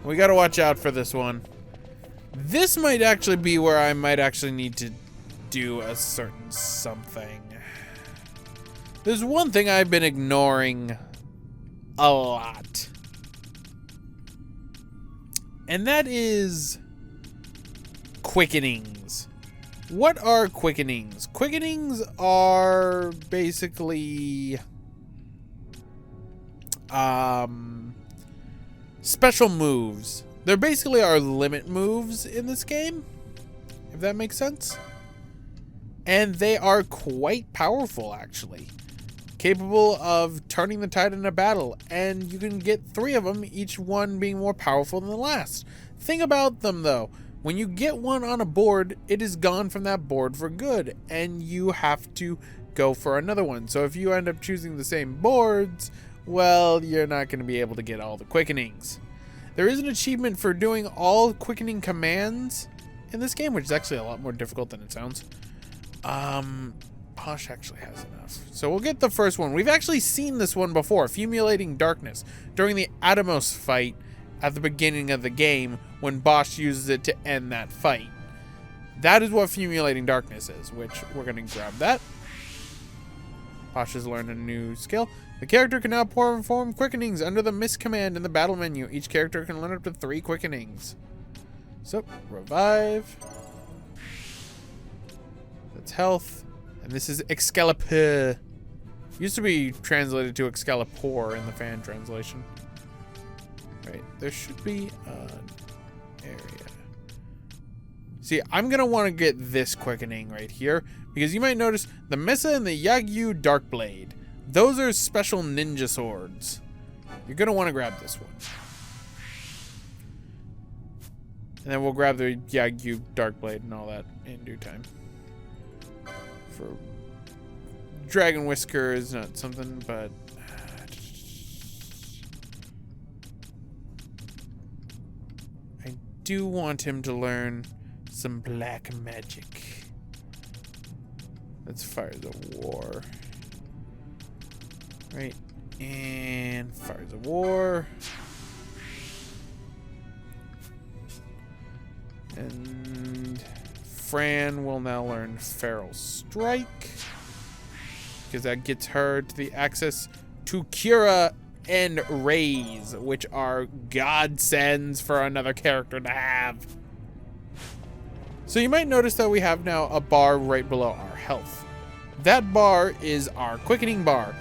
We gotta watch out for this one. This might actually be where I might actually need to do a certain something. There's one thing I've been ignoring a lot. And that is quickenings. What are quickenings? Quickenings are basically special moves. They're basically our limit moves in this game, if that makes sense. And they are quite powerful, actually. Capable of turning the tide in a battle, and you can get 3 of them, each one being more powerful than the last. Thing about them, though, when you get one on a board, it is gone from that board for good, and you have to go for another one. So if you end up choosing the same boards, well, you're not going to be able to get all the quickenings. There is an achievement for doing all quickening commands in this game, which is actually a lot more difficult than it sounds. Posh actually has enough. So we'll get the first one. We've actually seen this one before, Fumulating Darkness, during the Atomos fight at the beginning of the game when Bosch uses it to end that fight. That is what Fumulating Darkness is, which we're going to grab that. Posh has learned a new skill. The character can now perform quickenings under the Miss command in the battle menu. Each character can learn up to 3 quickenings. So, revive. That's health. And this is Excalibur. Used to be translated to Excalibur in the fan translation. Right, there should be an area. See, I'm going to want to get this quickening right here, because you might notice the Mesa and the Yagyu Darkblade. Those are special ninja swords. You're going to want to grab this one. And then we'll grab the Yagyu Darkblade and all that in due time. For Dragon Whisker is not something, but I do want him to learn some black magic. That's Fires of War. Right, and Fires of War. And Fran will now learn Feral Strike, because that gets her to the access to Cura and Raise, which are godsends for another character to have. So you might notice that we have now a bar right below our health. That bar is our quickening bar.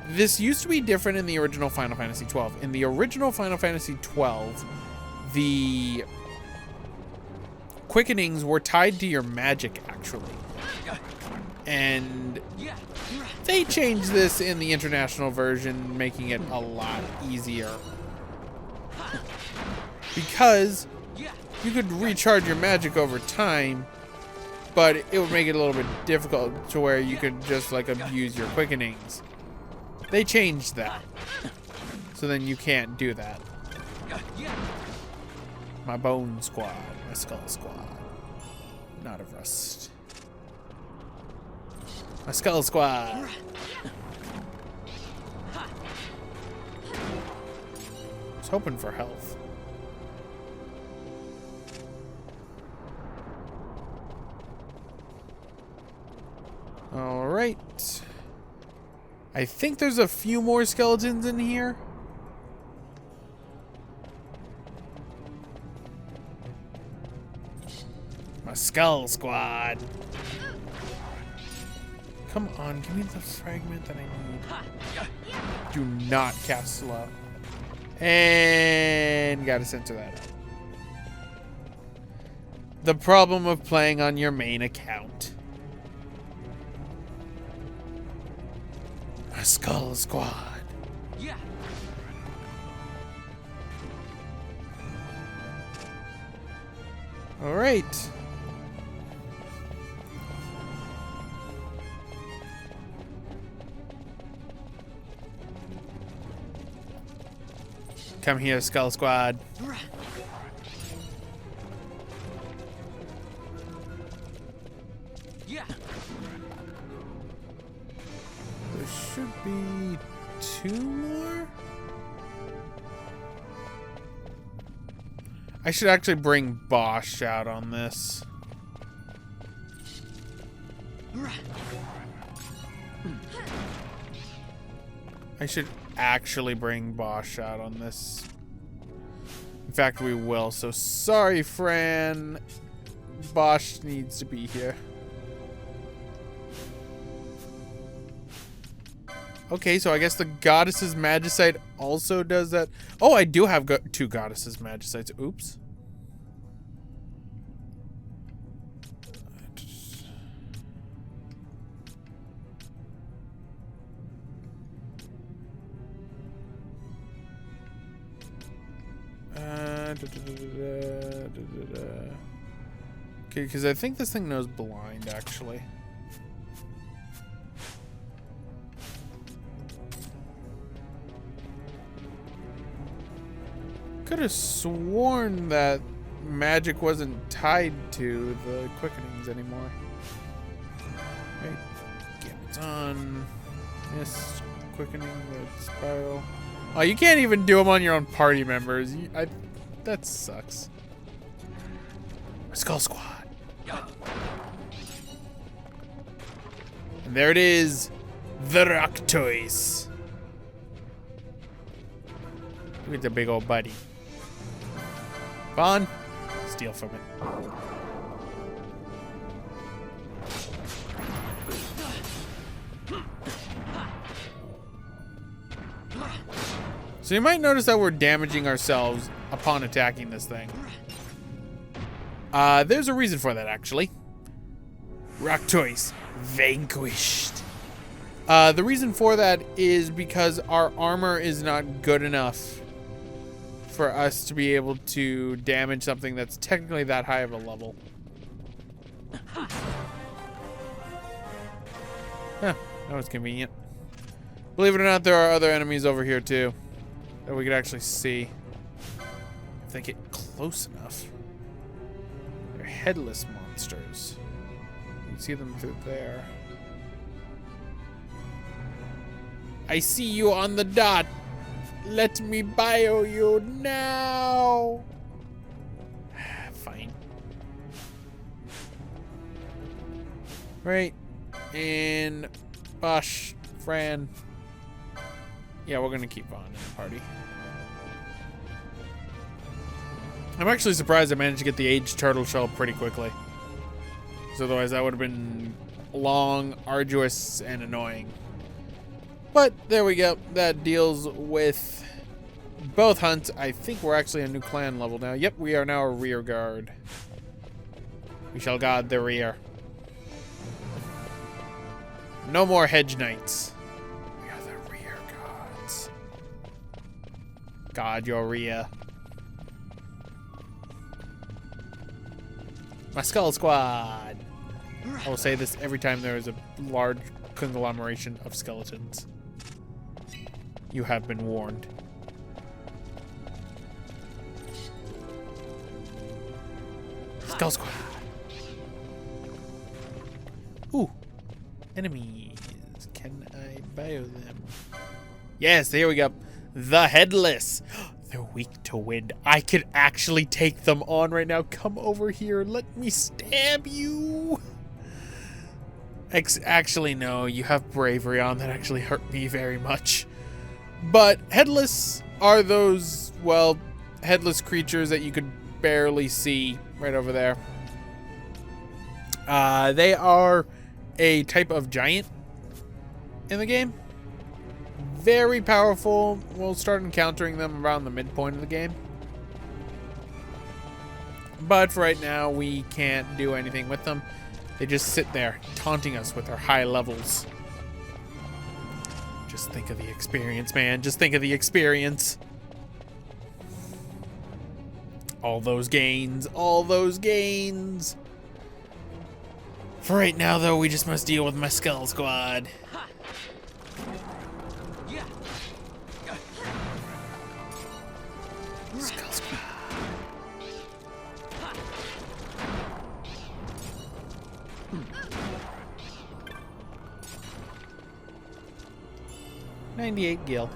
This used to be different in the original Final Fantasy XII. In the original Final Fantasy XII, the quickenings were tied to your magic, actually. And they changed this in the international version, making it a lot easier. Because you could recharge your magic over time, but it would make it a little bit difficult to where you could just like abuse your quickenings. They changed that. So then you can't do that. My bone squad, my skull squad. Not of rust. My skull squad. I was hoping for health. All right. I think there's a few more skeletons in here. My skull squad. Come on, give me the fragment that I need. Do not cast slow. And gotta censor that out. The problem of playing on your main account. My skull squad. Yeah. All right. Come here, Skull Squad. Yeah. There should be 2 more. I should actually bring Bosch out on this. I should actually bring Bosch out on this. In fact, we will. So sorry, Fran. Bosch needs to be here. Okay, so I guess the Goddess's Magicite also does that. Oh, I do have two Goddess's Magicites. Oops. Okay, because I think this thing knows blind, actually. Could have sworn that magic wasn't tied to the quickenings anymore. Right. Gambits on. Yes. Quickening with spiral. Oh, you can't even do them on your own party members. That sucks. Skull Squad. And there it is. The Rocktoise. Look at the big old buddy. Vaughn, steal from it. So you might notice that we're damaging ourselves upon attacking this thing. There's a reason for that, actually. Rocktoise vanquished. The reason for that is because our armor is not good enough for us to be able to damage something that's technically that high of a level. Huh, that was convenient. Believe it or not, there are other enemies over here too that we could actually see if they get close enough. They're headless monsters. You can see them through there. I see you on the dot. Let me bio you now. Fine. Right. And Bosch, Fran. Yeah, we're gonna keep on in the party. I'm actually surprised I managed to get the aged turtle shell pretty quickly. Because otherwise that would have been long, arduous, and annoying. But there we go. That deals with both hunts. I think we're actually a new clan level now. Yep, we are now a rear guard. We shall guard the rear. No more hedge knights. We are the rear guards. Guard your rear. My Skull Squad. I will say this every time there is a large conglomeration of skeletons. You have been warned. Skull Squad. Ooh. Enemies. Can I bio them? Yes, here we go. The Headless. They're weak to wind. I could actually take them on right now. Come over here. Let me stab you. Actually, no. You have bravery on. That actually hurt me very much. But Headless are those, well, headless creatures that you could barely see right over there. They are a type of giant in the game. Very powerful. We'll start encountering them around the midpoint of the game. But for right now, we can't do anything with them. They just sit there, taunting us with their high levels. Just think of the experience, man. Just think of the experience. All those gains. All those gains. For right now, though, we just must deal with my Skull Squad. Skull Squad. $98 gil.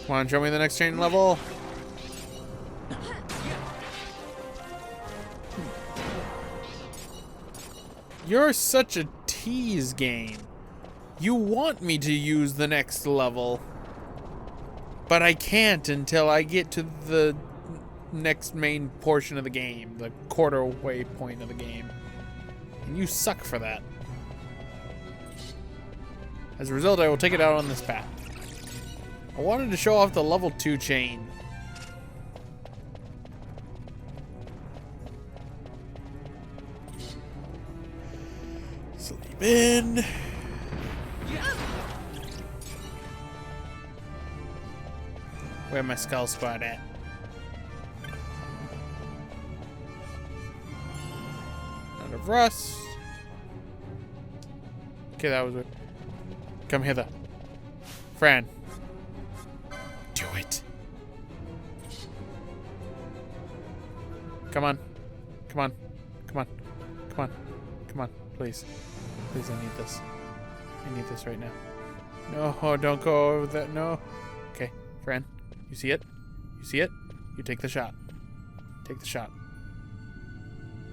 Come on, show me the next chain level. You're such a tease game. You want me to use the next level, but I can't until I get to the next main portion of the game, the quarter way point of the game. And you suck for that. As a result, I will take it out on this path. I wanted to show off the level 2 chain. Sleep in. Where my skull squad at? Out of rust. Okay, that was it. Come hither. Fran. Do it. Come on. Come on. Come on. Come on. Come on. Please. Please, I need this. I need this right now. No, don't go over that. No. Okay, Fran. You see it? You see it? You take the shot. Take the shot.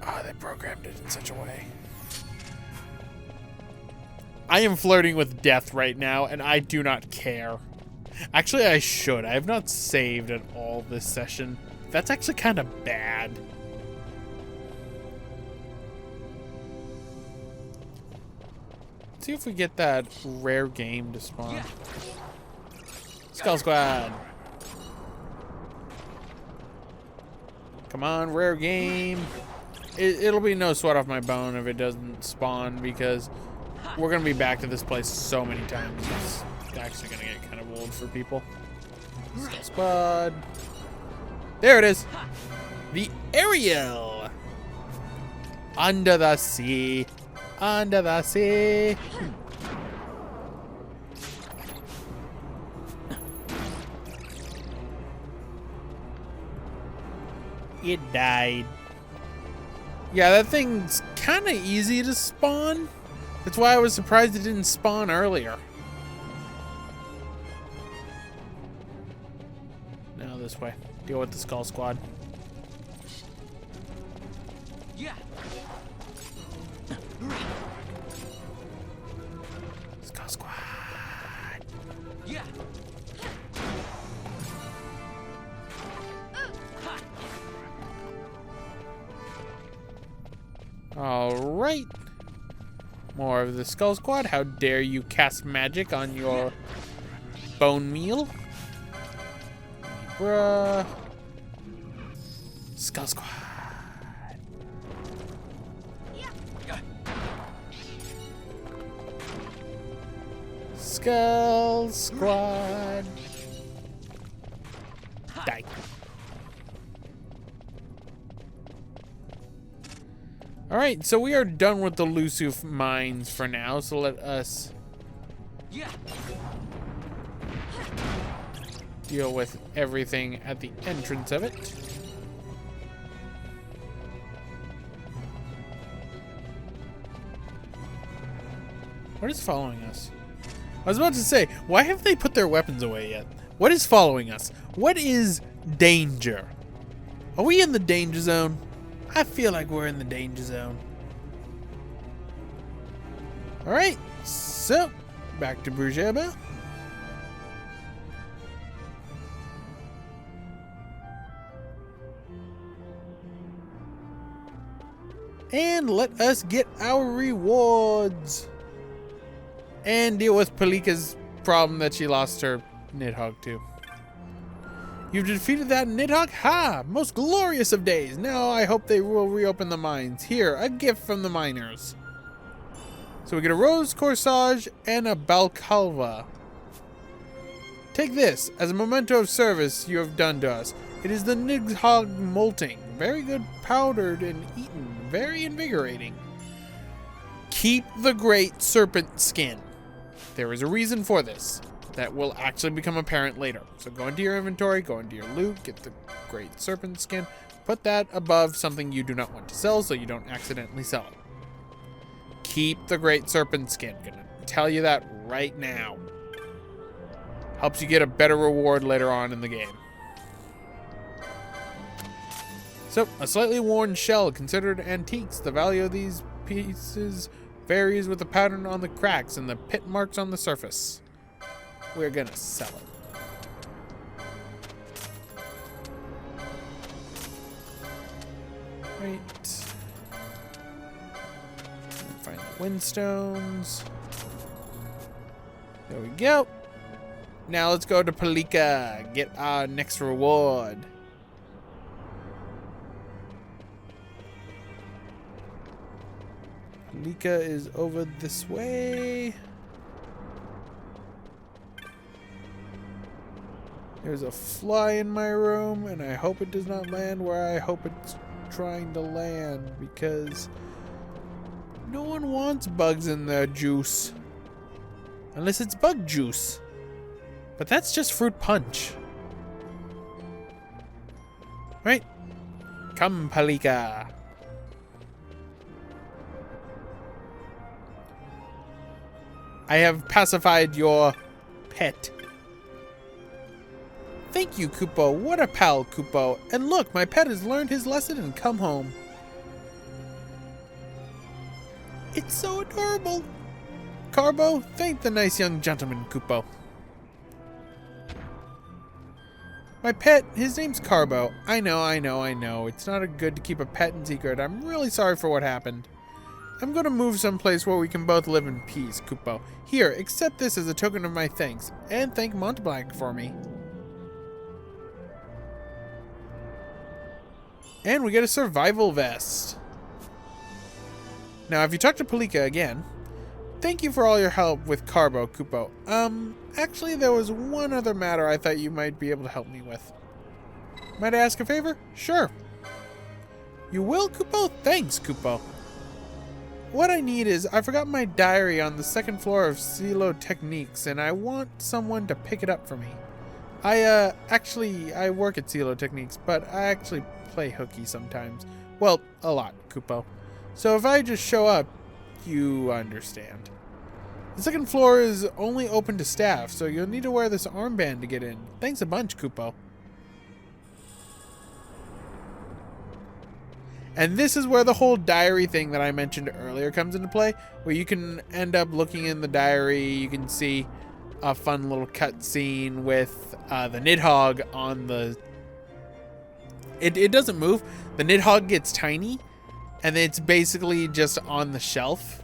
Ah, they programmed it in such a way. I am flirting with death right now, and I do not care. Actually, I should. I have not saved at all this session. That's actually kind of bad. Let's see if we get that rare game to spawn. Skull Squad. Come on, rare game. It'll be no sweat off my bone if it doesn't spawn, because we're going to be back to this place so many times. It's actually going to get kind of old for people. Skull Squad. There it is. The Ariel. Under the sea. Under the sea. It died. Yeah, that thing's kind of easy to spawn. That's why I was surprised it didn't spawn earlier. Now this way. Deal with the Skull Squad. Yeah. Skull Squad. Yeah. All right. More of the Skull Squad. How dare you cast magic on your bone meal? Bruh. Skull Squad. Skull Squad. Die. Alright, so we are done with the Lusuf mines for now, so let us deal with everything at the entrance of it. What is following us? I was about to say, why have they put their weapons away yet? What is following us? What is danger? Are we in the danger zone? I feel like we're in the danger zone. Alright, so back to Bruges. And let us get our rewards. And deal with Pilika's problem that she lost her Nidhogg to. You've defeated that Nidhogg? Ha! Most glorious of days! Now I hope they will reopen the mines. Here, a gift from the miners. So we get a rose corsage and a balcalva. Take this as a memento of service you have done to us. It is the Nidhogg molting. Very good powdered and eaten. Very invigorating. Keep the great serpent skin. There is a reason for this that will actually become apparent later. So go into your inventory, go into your loot, get the great serpent skin, put that above something you do not want to sell so you don't accidentally sell it. Keep the great serpent skin. Gonna tell you that right now. Helps you get a better reward later on in the game. So, a slightly worn shell considered antiques. The value of these pieces varies with the pattern on the cracks and the pit marks on the surface. We're gonna sell it. Right. Find the windstones. There we go. Now let's go to Pilika. Get our next reward. Pilika is over this way. There's a fly in my room, and I hope it does not land where I hope it's trying to land, because no one wants bugs in their juice. Unless it's bug juice. But that's just fruit punch. Right? Come, Pilika. I have pacified your pet. Thank you, Kupo. What a pal, Kupo. And look, my pet has learned his lesson and come home. It's so adorable. Carbo, thank the nice young gentleman, Kupo. My pet, his name's Carbo. I know. It's not good to keep a pet in secret. I'm really sorry for what happened. I'm going to move someplace where we can both live in peace, Kupo. Here, accept this as a token of my thanks. And thank Montblanc for me. And we get a survival vest. Now, if you talk to Pilika again, thank you for all your help with Carbo, Kupo. Actually, there was one other matter I thought you might be able to help me with. Might I ask a favor? Sure. You will, Kupo? Thanks, Kupo. What I need is, I forgot my diary on the second floor of XII Techniques, and I want someone to pick it up for me. I work at XII Techniques, but I actually play hooky sometimes. Well, a lot, Kupo. So if I just show up, you understand. The second floor is only open to staff, so you'll need to wear this armband to get in. Thanks a bunch, Kupo. And this is where the whole diary thing that I mentioned earlier comes into play, where you can end up looking in the diary. You can see a fun little cutscene with the Nidhogg on the... It doesn't move. The Nidhogg gets tiny, and it's basically just on the shelf.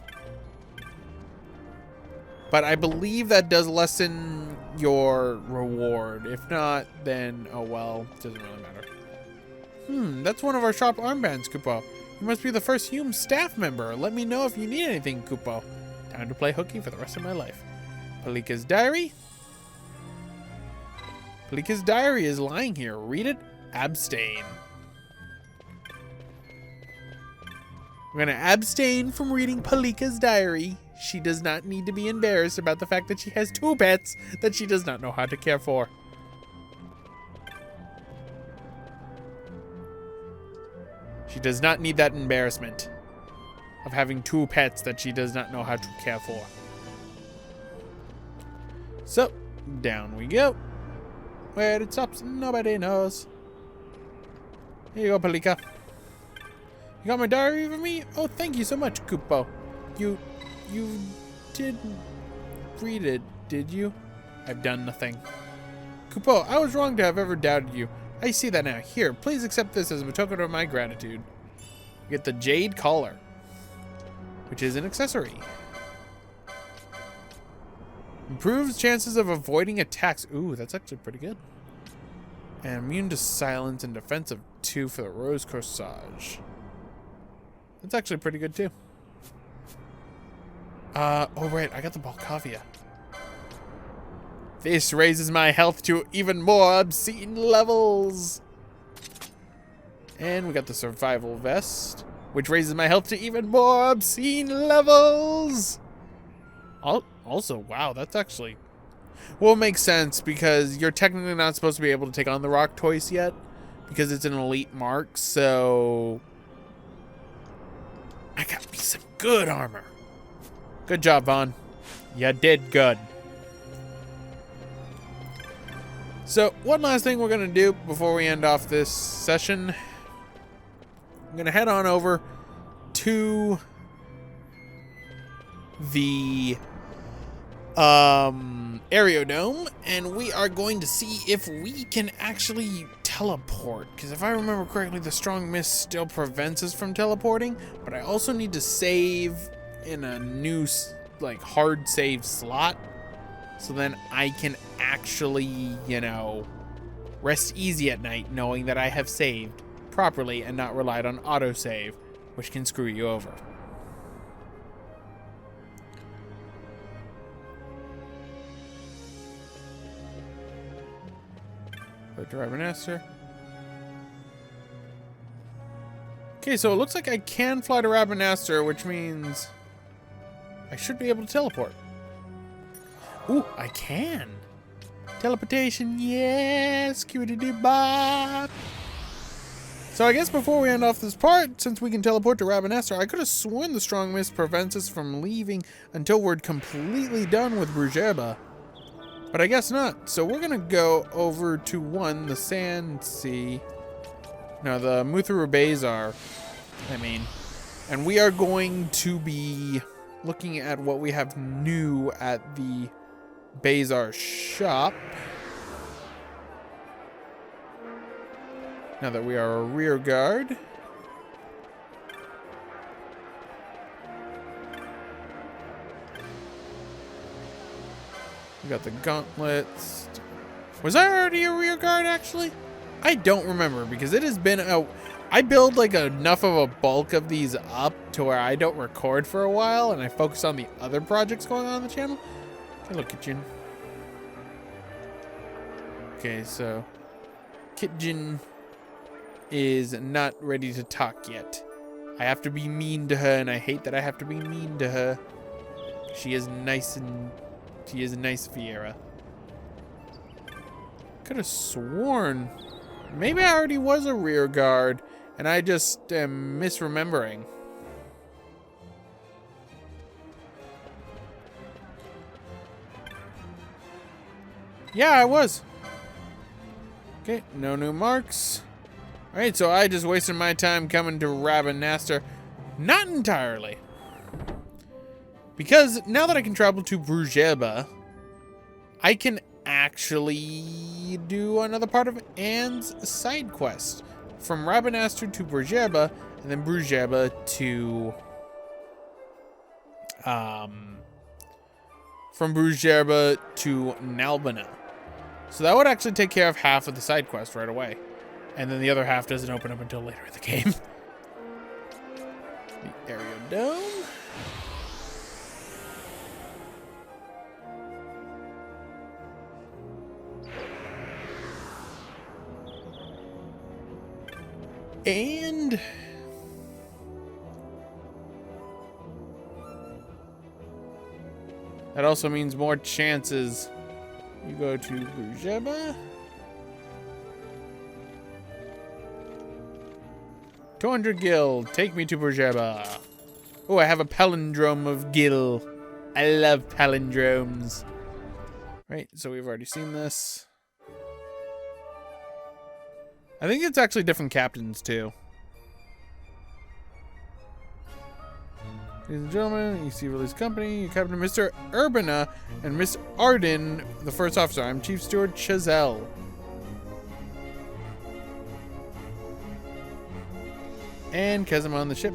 But I believe that does lessen your reward. If not, then, oh well, doesn't really matter. That's one of our shop armbands, Kupo. You must be the first Hume staff member. Let me know if you need anything, Kupo. Time to play hooky for the rest of my life. Pilika's diary? Pilika's diary is lying here. Read it. Abstain. I'm going to abstain from reading Pilika's diary. She does not need to be embarrassed about the fact that she has 2 pets that she does not know how to care for. She does not need that embarrassment of having 2 pets that she does not know how to care for. So, down we go. Where it stops, nobody knows. Here you go, Pilika. You got my diary for me? Oh, thank you so much, Kupo. You didn't read it, did you? I've done nothing. Kupo, I was wrong to have ever doubted you. I see that now. Here, please accept this as a token of my gratitude. You get the Jade Collar, which is an accessory. Improves chances of avoiding attacks. Ooh, that's actually pretty good. And immune to silence and defensive 2 for the Rose Corsage. That's actually pretty good too. Oh right, I got the Balcavia. This raises my health to even more obscene levels. And we got the survival vest, which raises my health to even more obscene levels. Also, wow, that's actually... Well, it makes sense because you're technically not supposed to be able to take on the Rocktoise yet because it's an elite mark, so... I got me some good armor. Good job, Vaughn. You did good. So, one last thing we're going to do before we end off this session. I'm going to head on over to the Aerodome, and we are going to see if we can actually teleport. Because if I remember correctly, the strong mist still prevents us from teleporting, but I also need to save in a new, like, hard save slot. So then I can actually, you know, rest easy at night knowing that I have saved properly and not relied on autosave, which can screw you over. Go to Rabanastre. Okay, so it looks like I can fly to Rabanastre, which means I should be able to teleport. Ooh, I can. Teleportation, yes. Q-D-D-bop. So I guess before we end off this part, since we can teleport to Rabanastre, I could have sworn the strong mist prevents us from leaving until we're completely done with Brugeba. But I guess not. So we're going to go over to the Sand Sea. No, the Muthuru Bazar, I mean. And we are going to be looking at what we have new at the Bazar shop. Now that we are a rear guard. We got the gauntlets. Was I already a rear guard, actually? I don't remember, because it has been I build like enough of a bulk of these up to where I don't record for a while, and I focus on the other projects going on the channel. Hey, look, Kitchen. Okay, so Kitchen is not ready to talk yet. I have to be mean to her, and I hate that I have to be mean to her. She is nice, and she is a nice Fiera. Could have sworn maybe I already was a rear guard, and I just am misremembering. Yeah, I was. Okay, no new marks. Alright, so I just wasted my time coming to Rabanastre. Not entirely. Because now that I can travel to Brugeba, I can actually do another part of Anne's side quest. From Rabanastre to Brugeba, and then Brugeba to... from Brugeba to Nalbina. So that would actually take care of half of the side quest right away. And then the other half doesn't open up until later in the game. The Aerodome. And that also means more chances. You go to Brugeba. 200 gil. Take me to Brugeba. Oh, I have a palindrome of gil. I love palindromes. Right, so we've already seen this. I think it's actually different captains, too. Ladies and gentlemen, you see release company, you Captain Mr. Urbana and Miss Arden, the first officer. I'm Chief Steward Chazelle. And Kezim on the ship.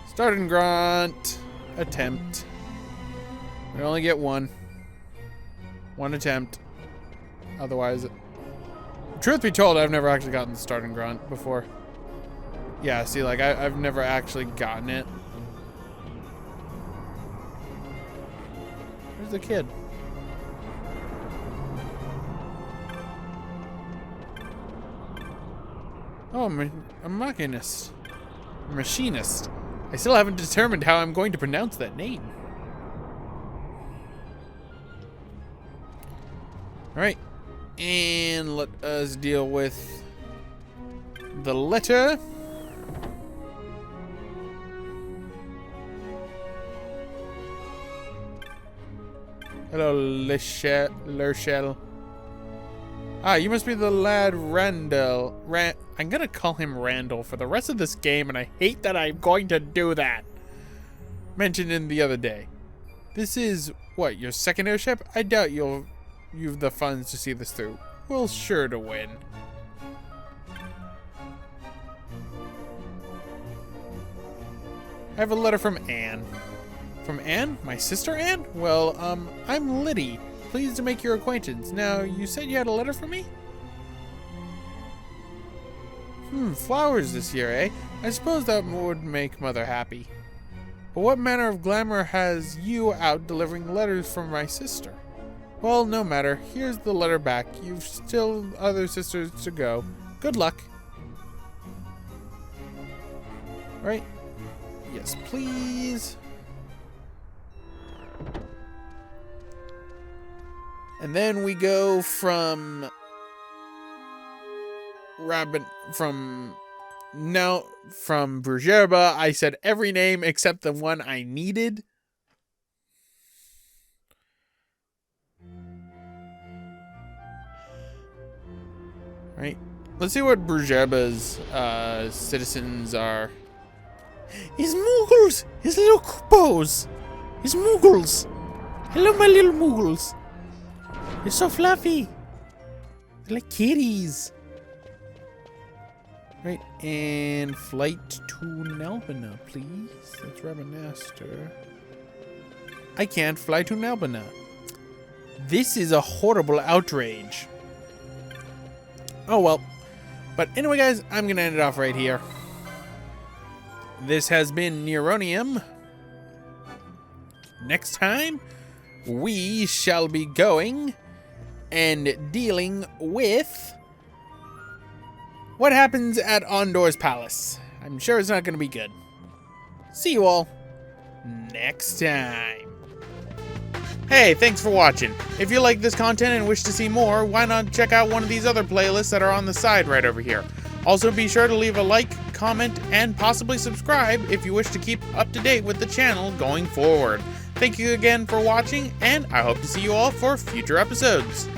Starting grunt. Attempt. We only get one. One attempt. Otherwise, truth be told, I've never actually gotten the starting grunt before. Yeah, see, like, I've never actually gotten it. Where's the kid? Oh, a machinist. Machinist. I still haven't determined how I'm going to pronounce that name. Alright. And let us deal with the letter. Hello, Lershel. Ah, you must be the lad Randall. I'm gonna call him Randall for the rest of this game, and I hate that I'm going to do that. Mentioned in the other day. This is, what, your second airship? I doubt you've the funds to see this through. We're sure to win. I have a letter from Anne. From Anne? My sister Anne? Well, I'm Liddy. Pleased to make your acquaintance. Now, you said you had a letter for me? Flowers this year, eh? I suppose that would make Mother happy. But what manner of glamour has you out delivering letters from my sister? Well, no matter. Here's the letter back. You've still other sisters to go. Good luck. Right? Yes, please. And then we go from Brujerba. I said every name except the one I needed. Right. Let's see what Brujerba's citizens are. He's Muggles! His little Kuppos! He's Muggles! Hello, my little Muggles! You're so fluffy! They're like kitties! Right, and flight to Nalbina, please. That's Rabanastor. I can't fly to Nalbina. This is a horrible outrage. Oh well. But anyway, guys, I'm going to end it off right here. This has been Neronium. Next time, we shall be going and dealing with what happens at Ondor's Palace. I'm sure it's not going to be good. See you all next time. Hey, thanks for watching. If you like this content and wish to see more, why not check out one of these other playlists that are on the side right over here. Also, be sure to leave a like, comment, and possibly subscribe if you wish to keep up to date with the channel going forward. Thank you again for watching, and I hope to see you all for future episodes.